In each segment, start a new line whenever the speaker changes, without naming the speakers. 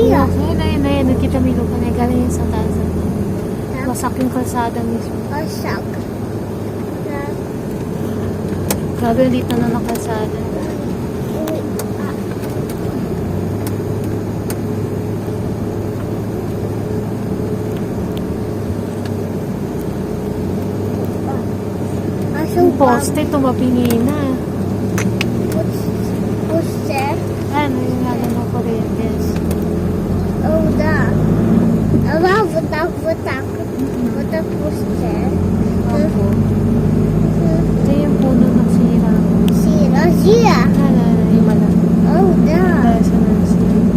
Iya.
Ayun, nakita mo yung lupa na galing yung sa taas. Wasak yung kalsada mismo.
Wasak.
Grabe, dito na ng kalsada. Yung poste, tumapingi na.
Poste?
Ano yung nalang mga kuryentes?
Oh, da. Watak. Watak poste.
Opo. Ito yung puno ng sira.
Sira.
Yung malaki.
Oh, da.
Dahil sa landslide.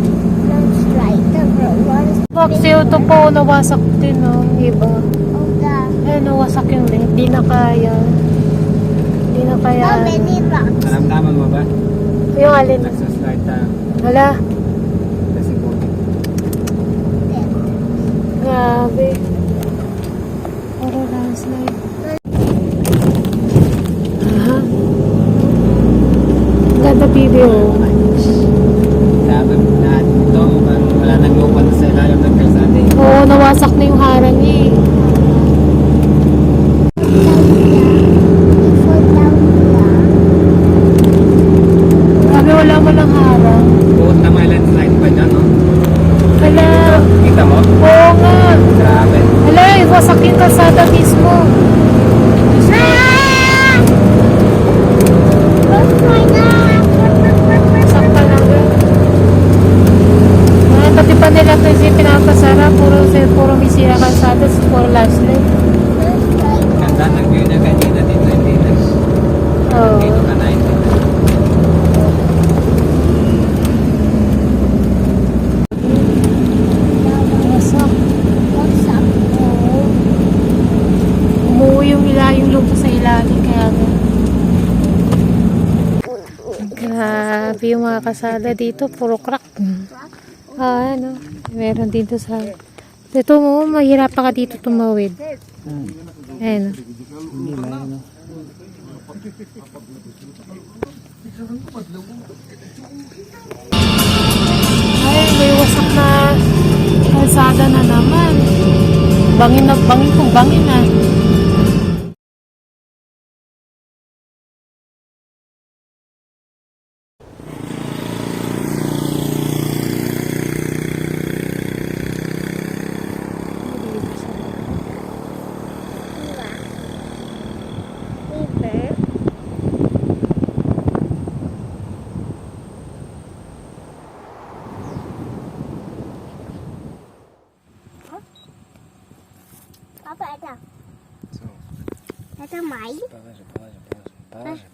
Landslide.
Kasi ito po, nawasak din, no? Iba.
Oh, da.
Eh, nawasak yung link. Di na kaya. Di na kaya.
How many rocks?
Naramdaman mo ba?
Yung alin.
Nagsaslide na
Hala.
kasi po.
Grabe. Puro landslide. Aha. Ganda video.
Sabi na ito, wala nang lupa na sa ilalim ng kalsada eh.
Oo, nawasak na yung harang niya eh. Grabe, wala mo lang harang.
Buot na may landslide pa dyan, no?
Hala.
Kita mo?
Oo nga.
Grabe.
Hala, wasak yung kalsada mismo. Wasak talaga. Pati pa nila ito yung pinapasara. Puro may sira kalsada. Puro landslide.
Ganda ng view niya kanina dito, hindi na.
Oo.
Dito ka na, hindi na.
Wasak. Oo. Umuwi yung lupa sa ilalim. Kaya grabe yung mga kasada dito. Puro crack. Ano. Meron dito sa... Ito mo, mahirapan ka dito tumawid. Ayan.
Hindi na, ano.
Ay, may wasak na kalsada na naman. Bangin kung bangin na.
Papa, это.
So,
Это май.
положи.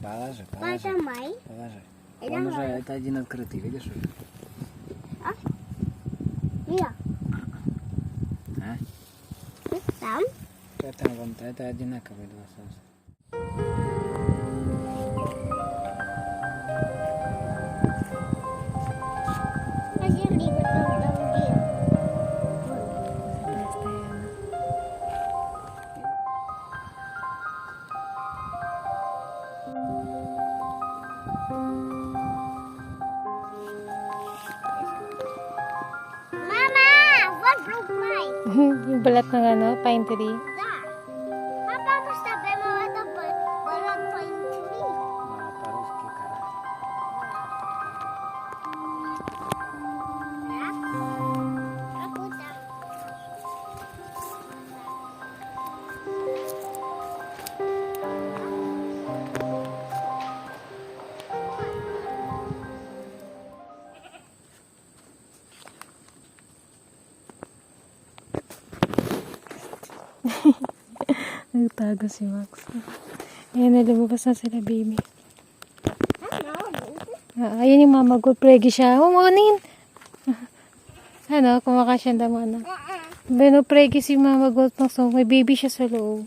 Это май.
Положи.
Это
Он уже,
май.
это один открытый, видишь? Уже?
Мия.
А?
Там.
Это одинаковые два солнца.
Один либо другие. Мама, вот друг май.
Yung balat ng ano, pine tree.
Да. Папа, поставим это баллон пойти.
По-русски кора.
Nagtago si Max. Ayan, lumabas na sila, baby. Ayun yung mama ko. Pregi siya. Ano yun? Ano, kumakasya naman na. Beno, pregi si mama ko. So, may baby siya sa loob.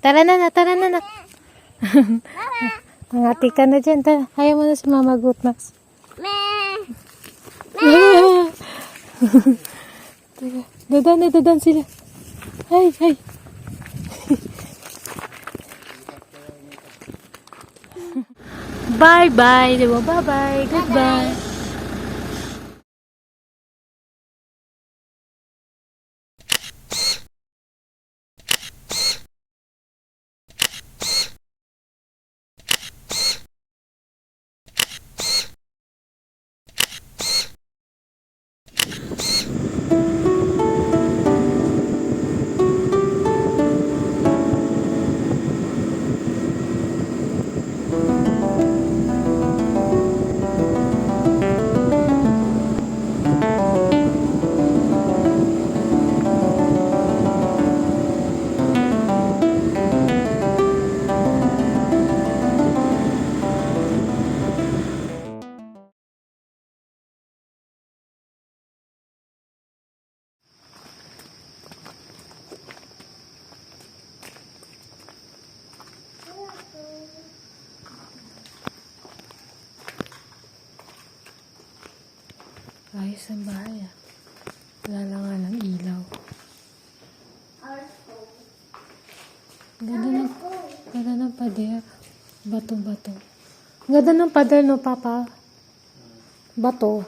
Tara na. Mangati ka na dyan. Ayaw mo na si mama goat, Max. Dadan sila. Ay. Bye-bye. Diba? Bye-bye. Goodbye. Ayos ang bahay ah. Wala lang nga ng ilaw. Ganda ng pader. Bato-bato. Ganda ng pader no, Papa? Bato.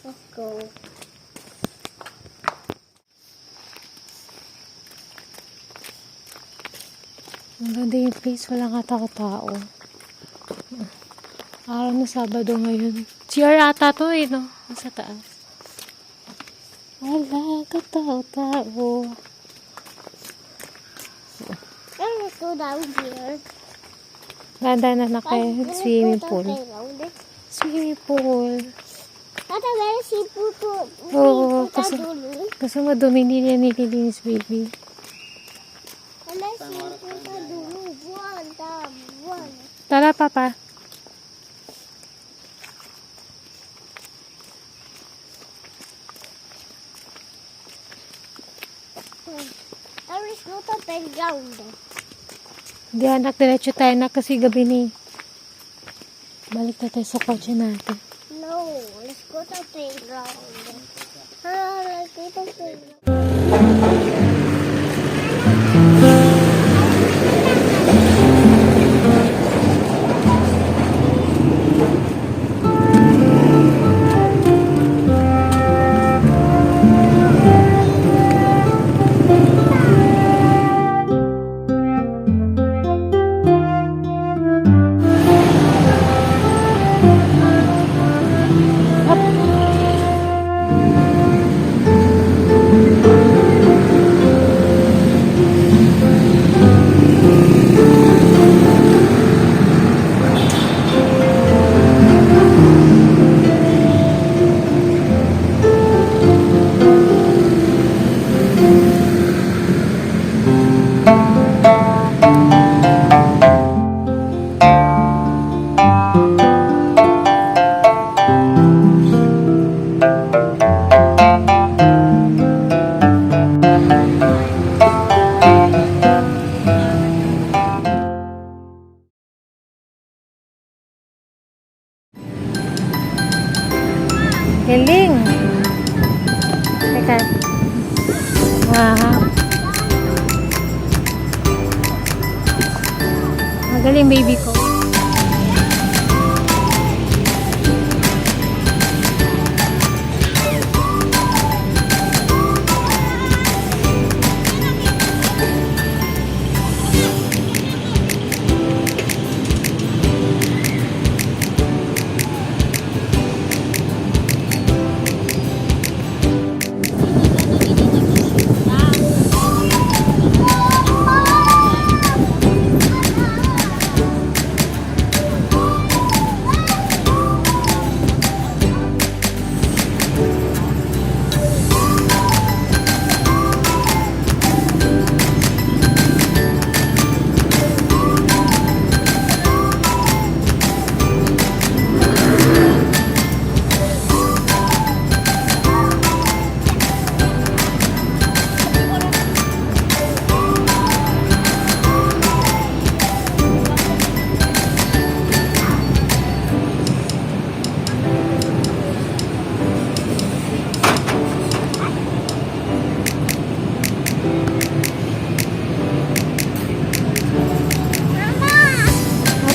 Let's go.
Ang ganda yung place. Walang katao-tao. Araw na Sabado ngayon. CR ata to eh, no? Sa taas. Wala katao-tao.
Let's go down here.
Ganda na naka-swimming pool.
Around it.
Swimming pool.
Tata, where is she puto?
Oo, kasi madumi nila nililinis, baby.
Wala si puto dulu. Buwan.
Tara, Papa.
Let's go to playground.
Hindi anak, diretso tayo na kasi gabi ni. Balik na tayo sa kotse natin.
No, let's go to playground. Let's go to playground. Galing. Teka. Magaling baby ko.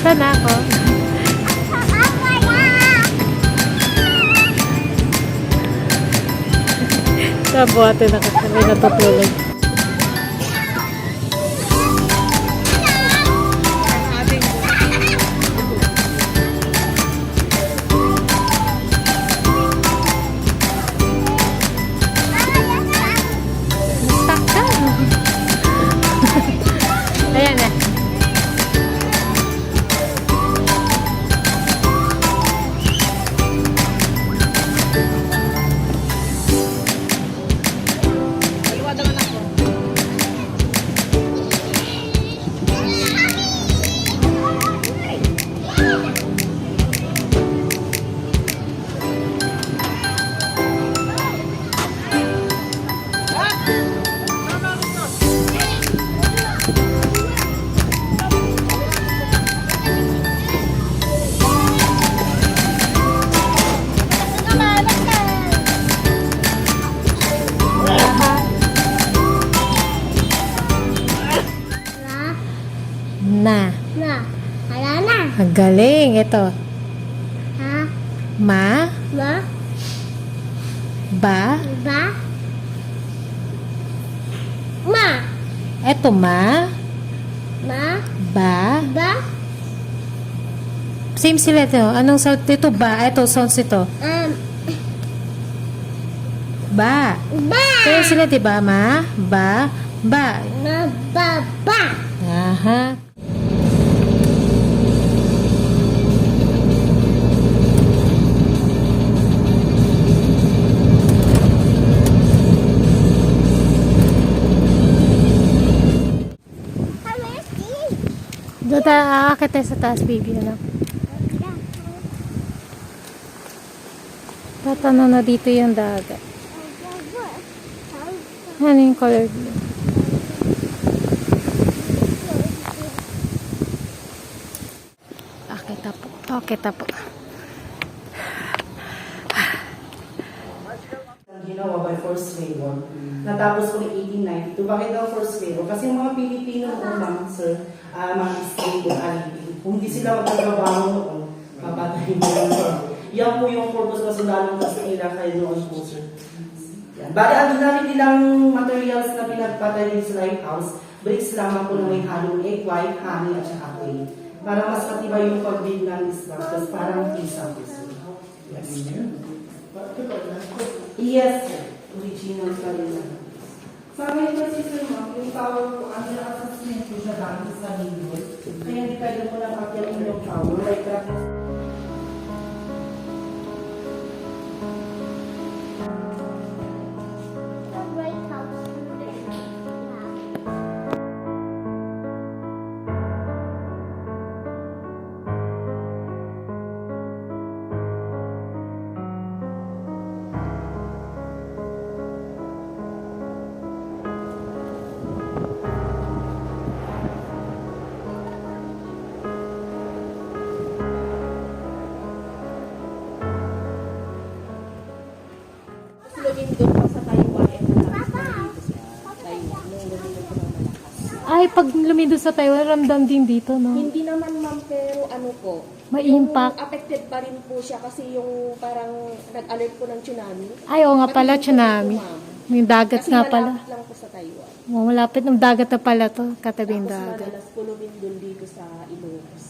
Ito na ako. Sa buhati na kami natutulog. Stuck ka. Ayan na. Na.
Na. Wala na.
Ang galing. Ito.
Ha?
Ma.
Ma?
Ba.
Ba? Ma?
Ito ma.
Ma?
Ba.
Ba?
Same sila ito. Anong sound? Ito ba. Ito sounds ito. Ba.
Ba?
Kaya sila diba ma. Ba. Ba.
Ma, ba, ba.
Aha. Doon tayo aakit tayo sa taas, baby. Ano? Tatano na dito yung dagat. Ano yung color blue? Akita po. Akita po.
Ginawa by Force Mayor. Natapos ko ng 1892. Bakit daw Force Mayor? Kasi yung mga Pilipino noon, sir, mga stable alipin. Kung hindi sila magkagabaho noon, papatayin mo lang, sir. Yan po yung purpose na sundalang Kastila kayo noon po, sir. Yan. Bali, ang ginamit nilang materials na pinagpatayin sa lighthouse, bricks lamang po na may halong egg white, honey, at saka clay. Para mas matibay yung pag-build ng structures, parang pisa po, sir. Yes, sir. Yes, sir. Original pa rin na. Sa ngayon kasi sir, ma'am, yung tower po, ang assessment po siya dahil sa window. Kaya hindi kayo mo lang akyarin yung tower. Like that.
The White House.
Ay, pag lumido sa Taiwan, ramdam din dito, no?
Hindi naman ma'am, pero ano po,
May
yung
impact.
affected pa rin po siya kasi yung parang nag-alert po ng tsunami.
Ay, oo nga pala,
Pati
tsunami.
po, ma'am.
May dagat
Kasi
nga
malapit
pala.
lang po sa Taiwan.
Oh, malapit ng dagat na pala to. Katabing
Tapos
dagat.
madalas po lumindol dito sa Ilocos.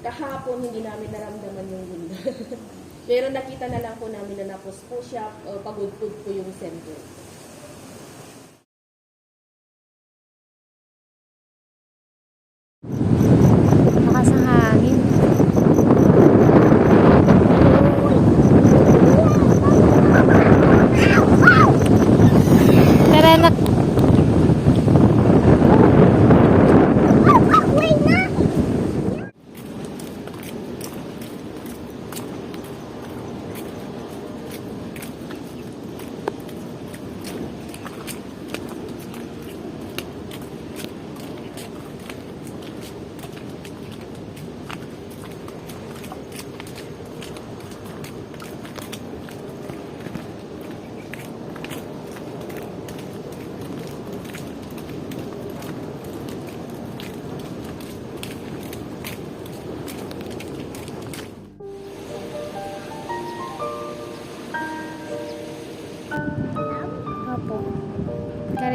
Kahapon hindi namin naramdaman yung lindol. Pero nakita na lang po namin na napos po siya, pagudpud po yung center.
Lakas ng hangin. Tara na.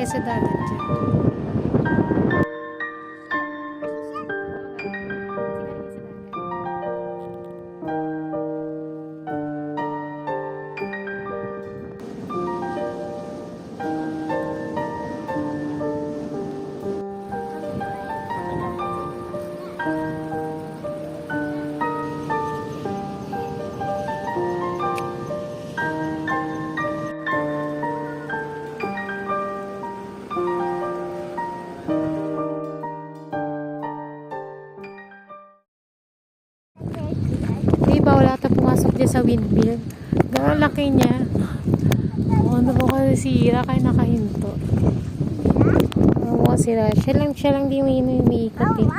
sa dagat dyan. Di ba wala tayong pumasok dyan sa windmill? Gano'ng laki niya. Ano ba kasi sira kaya nakahinto. Ano ba sira? Siya lang di umiikot eh.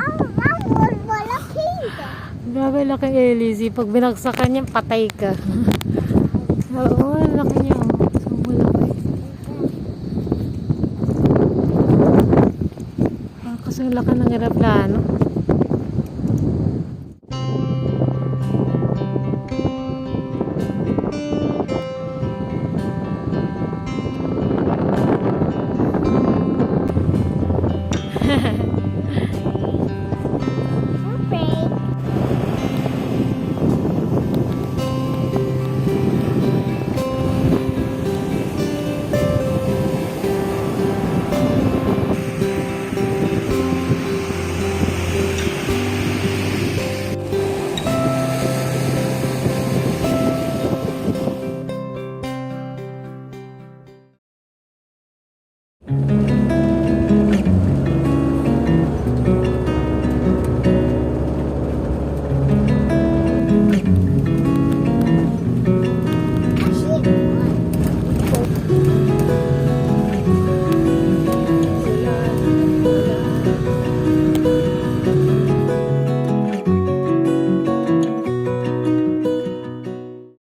Grabe laki LZ. Pag binagsakan niya, patay ka. Oo, laki niya. So, laki. Kasi laki ng aeroplano.